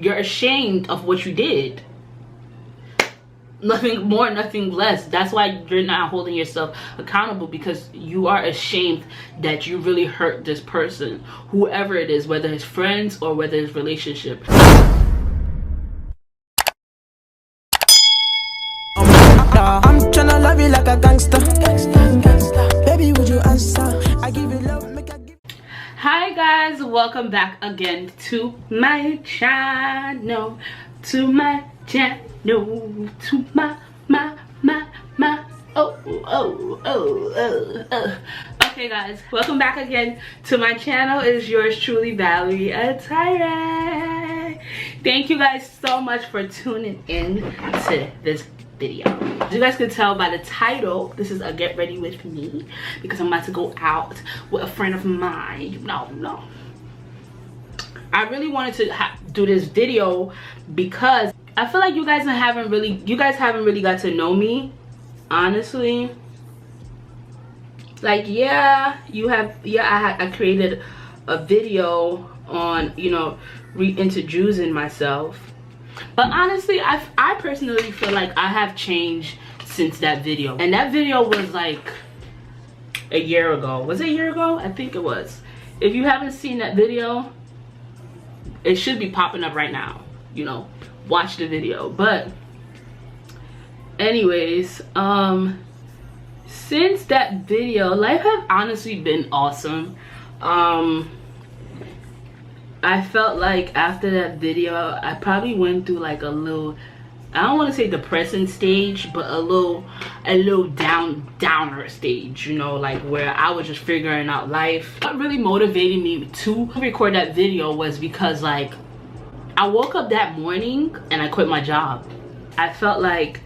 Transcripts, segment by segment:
you're ashamed of what you did. Nothing more, nothing less. That's why you're not holding yourself accountable, because you are ashamed that you really hurt this person, whoever it is, whether it's friends or whether it's relationship. I'm tryna love you like a gangster. Baby, would you answer? I give you love, make I give. Hi guys, welcome back again to my channel, to my okay guys, welcome back again to my channel. It's yours truly, Valerie Attire. Thank you guys so much for tuning in to this video. As you guys can tell by the title, this is a get ready with me, because I'm about to go out with a friend of mine. You know, I really wanted to do this video because I feel like you guys haven't really got to know me, honestly. Like, I created a video on, you know, reintroducing myself, but honestly I personally feel like I have changed since that video. And that video was like a year ago. Was it a year ago? I think it was. If you haven't seen that video, it should be popping up right now, you know, watch the video. But anyways, since that video, life has honestly been awesome. I felt like after that video I probably went through like a little, I don't want to say depressing stage, but a little downer stage, you know, like where I was just figuring out life. What really motivated me to record that video was because, like, I woke up that morning and I quit my job. I felt like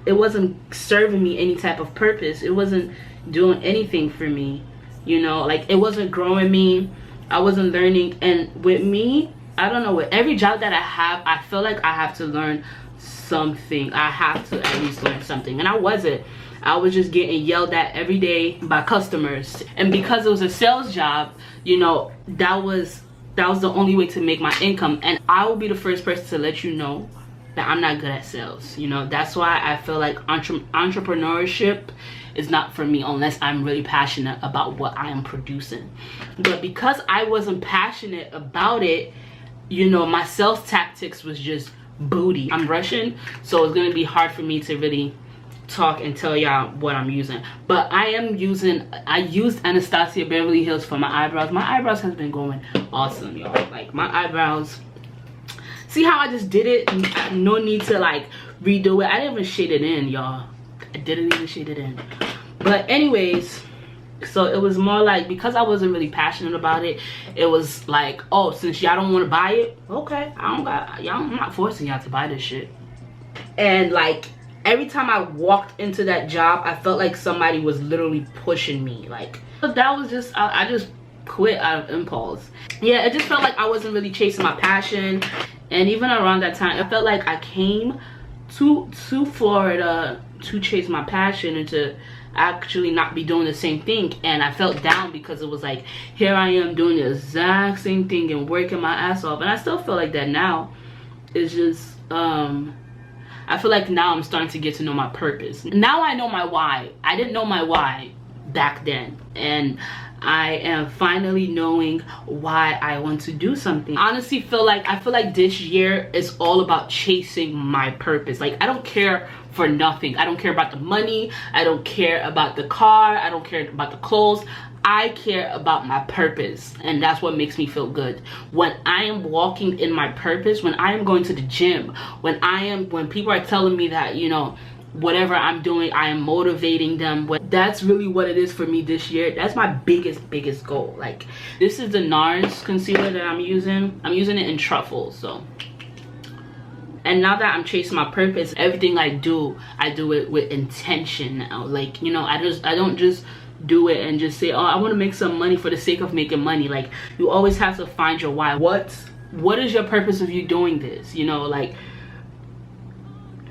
it wasn't serving me any type of purpose. It wasn't doing anything for me, you know, like it wasn't growing me. I wasn't learning. And with me, I don't know, with every job that I have, I feel like I have to learn something. I have to at least learn something. And I wasn't. I was just getting yelled at every day by customers. And because it was a sales job, you know, that was the only way to make my income. And I will be the first person to let you know that I'm not good at sales. You know, that's why I feel like entrepreneurship is not for me unless I'm really passionate about what I am producing. But because I wasn't passionate about it, you know, my sales tactics was just booty. I'm Russian, so it's gonna be hard for me to really talk and tell y'all what I'm using. But I used Anastasia Beverly Hills for my eyebrows. My eyebrows has been going awesome, y'all. Like, my eyebrows, see how I just did it? No need to like redo it. I didn't even shade it in, y'all. I didn't even shade it in. But anyways, so it was more like, because I wasn't really passionate about it, it was like, oh, since y'all don't want to buy it, okay, I'm not forcing y'all to buy this shit. And like, every time I walked into that job, I felt like somebody was literally pushing me. Like, that was just, I just quit out of impulse. Yeah, it just felt like I wasn't really chasing my passion. And even around that time, I felt like I came to Florida to chase my passion and to actually not be doing the same thing. And I felt down because it was like, here I am doing the exact same thing and working my ass off. And I still feel like that now. It's just I feel like now I'm starting to get to know my purpose. Now I know my why. I didn't know my why back then, and I am finally knowing why I want to do something. Honestly, I feel like this year is all about chasing my purpose. Like, I don't care for nothing. I don't care about the money. I don't care about the car. I don't care about the clothes. I care about my purpose, and that's what makes me feel good. When I am walking in my purpose, when I am going to the gym, when people are telling me that, you know, whatever I'm doing, I am motivating them. That's really what it is for me this year. That's my biggest goal. Like, this is the NARS concealer that I'm using. I'm using it in truffles. So, and now that I'm chasing my purpose, everything I do it with intention now. Like, you know, I don't just do it and just say, oh, I want to make some money for the sake of making money. Like, you always have to find your why. What is your purpose of you doing this? You know, like,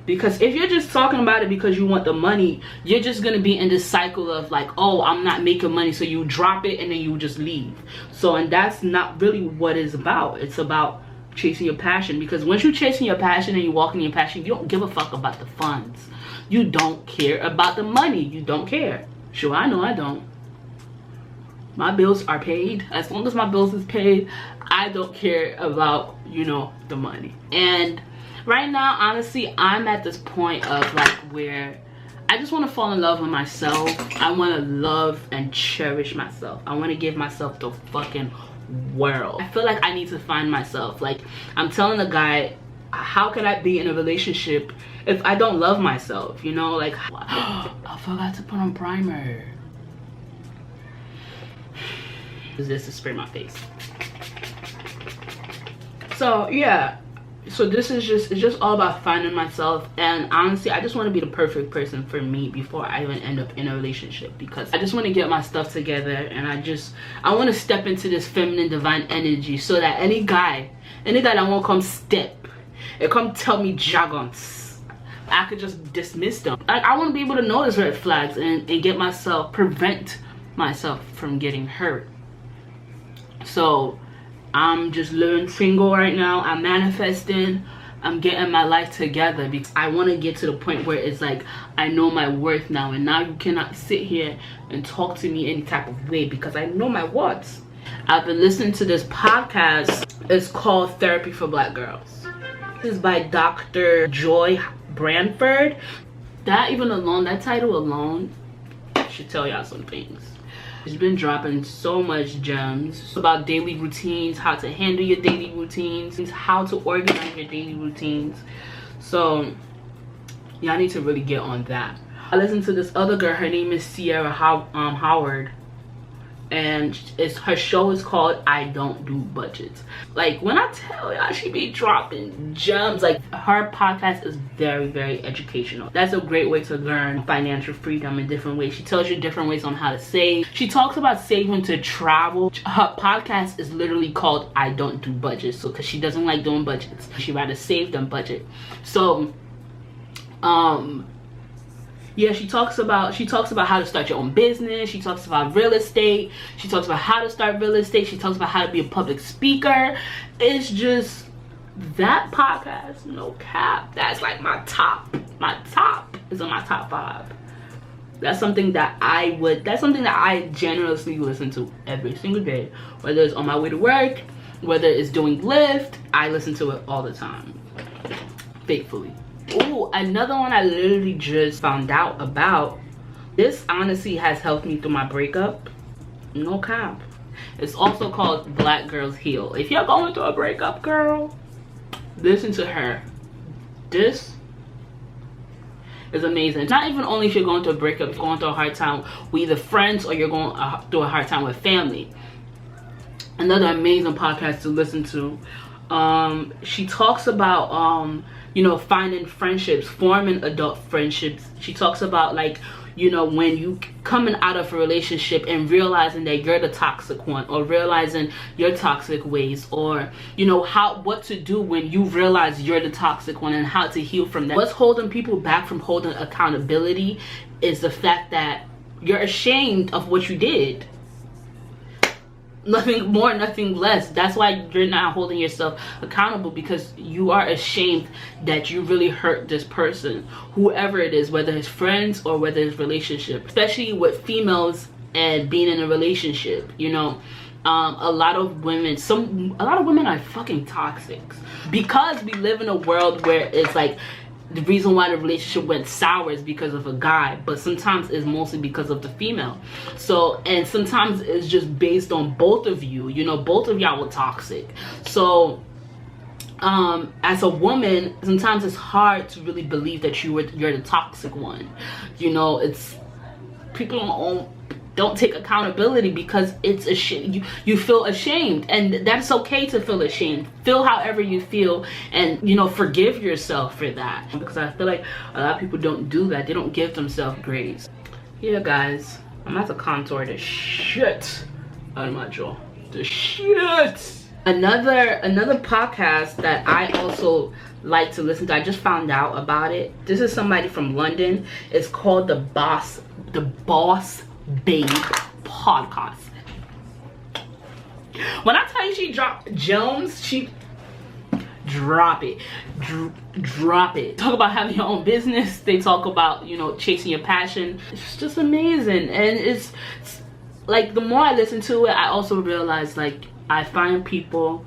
because if you're just talking about it because you want the money, you're just gonna be in this cycle of like, oh, I'm not making money, so you drop it and then you just leave. So, and that's not really what it's about. It's about chasing your passion. Because once you're chasing your passion and you're walking in your passion, you don't give a fuck about the funds. You don't care about the money. You don't care. Sure, I know I don't. My bills are paid. As long as my bills is paid, I don't care about, you know, the money. And right now, honestly, I'm at this point of like where I just want to fall in love with myself. I want to love and cherish myself. I want to give myself the fucking world. I feel like I need to find myself. Like, I'm telling the guy, how can I be in a relationship if I don't love myself? You know, like, I forgot to put on primer. This to spray my face. So yeah, so this is just, it's just all about finding myself. And honestly, I just want to be the perfect person for me before I even end up in a relationship, because I just want to get my stuff together, and I want to step into this feminine divine energy, so that any guy that won't come step and come tell me jargons, I could just dismiss them. Like, I want to be able to notice red flags and get myself, prevent myself from getting hurt. So I'm just living single right now. I'm manifesting. I'm getting my life together, because I want to get to the point where it's like I know my worth now, and now you cannot sit here and talk to me any type of way, because I know my worth. I've been listening to this podcast. It's called Therapy for Black Girls. This is by Dr. Joy Branford. That title alone should tell y'all some things. She's been dropping so much gems about daily routines, how to handle your daily routines, how to organize your daily routines. So y'all need to really get on that. I listened to this other girl. Her name is Sierra Howard, and her show is called I Don't Do Budgets. Like, when I tell y'all, she be dropping gems. Like, her podcast is very, very educational. That's a great way to learn financial freedom in different ways. She tells you different ways on how to save. She talks about saving to travel. Her podcast is literally called I Don't Do Budgets, so because she doesn't like doing budgets, she rather save than budget. So yeah, she talks about how to start your own business. She talks about real estate. She talks about how to start real estate. She talks about how to be a public speaker. It's just, that podcast, no cap, that's like my top is on my top 5. That's something that I generously listen to every single day, whether it's on my way to work, whether it's doing Lyft. I listen to it all the time, faithfully. Oh, another one I literally just found out about. This honestly has helped me through my breakup. No cap. It's also called Black Girls Heal. If you're going through a breakup, girl, listen to her. This is amazing. Not even only if you're going through a breakup, if you're going through a hard time with either friends, or you're going through a hard time with family. Another amazing podcast to listen to. She talks about you know, finding friendships, forming adult friendships. She talks about, like, you know, when you coming out of a relationship and realizing that you're the toxic one, or realizing your toxic ways, or, you know, what to do when you realize you're the toxic one, and how to heal from that. What's holding people back from holding accountability is the fact that you're ashamed of what you did. Nothing more, nothing less. That's why you're not holding yourself accountable, because you are ashamed that you really hurt this person, whoever it is, whether it's friends or whether it's relationship. Especially with females and being in a relationship, you know, a lot of women are fucking toxic, because we live in a world where it's like, the reason why the relationship went sour is because of a guy, but sometimes it's mostly because of the female. So, and sometimes it's just based on both of you, you know, both of y'all were toxic. So as a woman, sometimes it's hard to really believe that you're the toxic one. You know, it's, people don't take accountability, because it's a shit. You feel ashamed, and that's okay to feel ashamed. Feel however you feel, and, you know, forgive yourself for that, because I feel like a lot of people don't do that. They don't give themselves grace. Yeah, guys, I'm about to contour the shit out of my jaw. The shit. Another podcast that I also like to listen to, I just found out about it. This is somebody from London. It's called the Boss Babe podcast. When I tell you she dropped gems, drop it. Drop it. Talk about having your own business. They talk about, you know, chasing your passion. It's just amazing. And it's like, the more I listen to it, I also realize, like, I find people,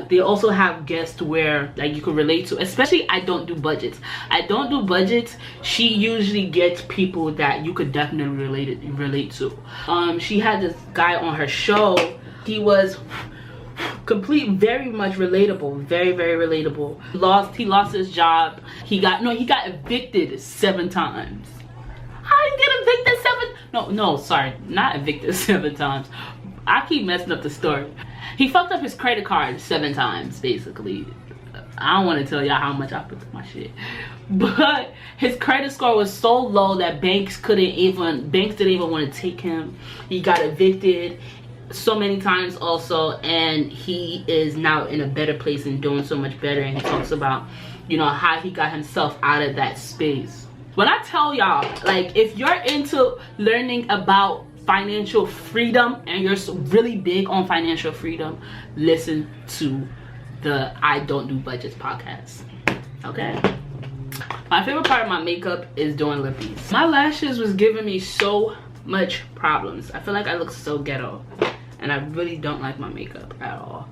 they also have guests where, like, you can relate to. Especially, I don't do budgets. She usually gets people that you could definitely relate to. She had this guy on her show. He was very much relatable, very relatable. He lost his job. He got evicted 7 times. How did he get evicted 7? No, sorry, not evicted 7 times. I keep messing up the story. He fucked up his credit card 7 times, basically. I don't want to tell y'all how much I put through my shit, but his credit score was so low that banks didn't even want to take him. He got evicted so many times also, and he is now in a better place and doing so much better. And he talks about, you know, how he got himself out of that space. When I tell y'all, like, if you're into learning about financial freedom and you're really big on financial freedom, listen to the I Don't Do Budgets podcast. Okay, my favorite part of my makeup is doing lippies. My lashes was giving me so much problems. I feel like I look so ghetto, and I really don't like my makeup at all.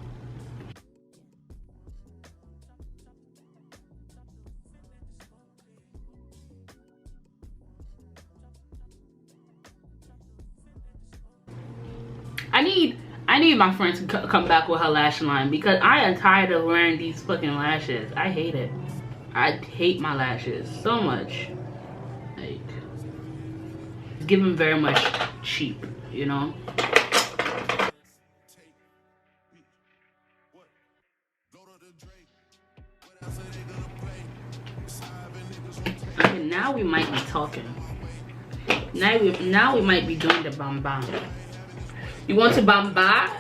I need my friend to come back with her lash line, because I am tired of wearing these fucking lashes. I hate it. I hate my lashes so much. Like, it's giving very much cheap, you know? Okay, now we might be talking. Now we might be doing the bamba. You want to bamba?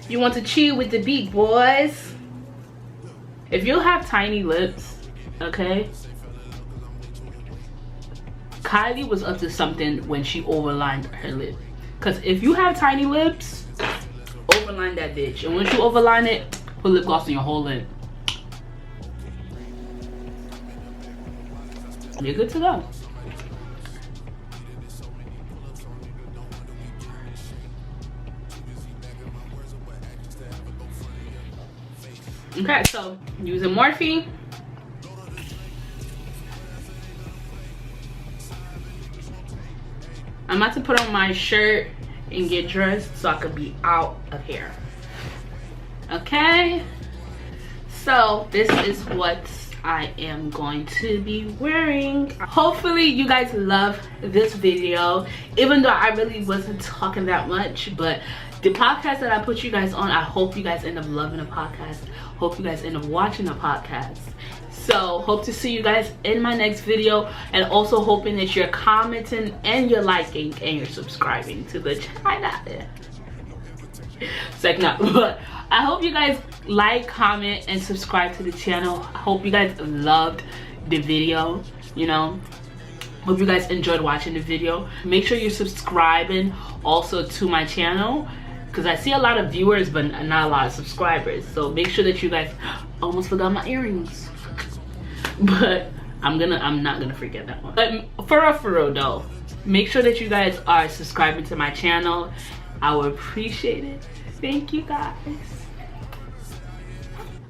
You want to chill with the beat, boys? If you have tiny lips, okay? Kylie was up to something when she overlined her lip. Because if you have tiny lips, overline that bitch. And once you overline it, put lip gloss on your whole lip. You're good to go. Okay, so using Morphe. I'm about to put on my shirt and get dressed so I could be out of here. Okay, so this is what I am going to be wearing. Hopefully you guys love this video, even though I really wasn't talking that much. But the podcast that I put you guys on, I hope you guys end up loving the podcast. Hope you guys end up watching the podcast. So hope to see you guys in my next video, and also hoping that you're commenting and you're liking and you're subscribing to the channel. But I hope you guys like, comment, and subscribe to the channel. I hope you guys loved the video, you know. Hope you guys enjoyed watching the video. Make sure you're subscribing also to my channel, because I see a lot of viewers but not a lot of subscribers. So make sure that you guys, almost forgot my earrings, but I'm not gonna forget that one. But for real though, make sure that you guys are subscribing to my channel. I would appreciate it. Thank you guys.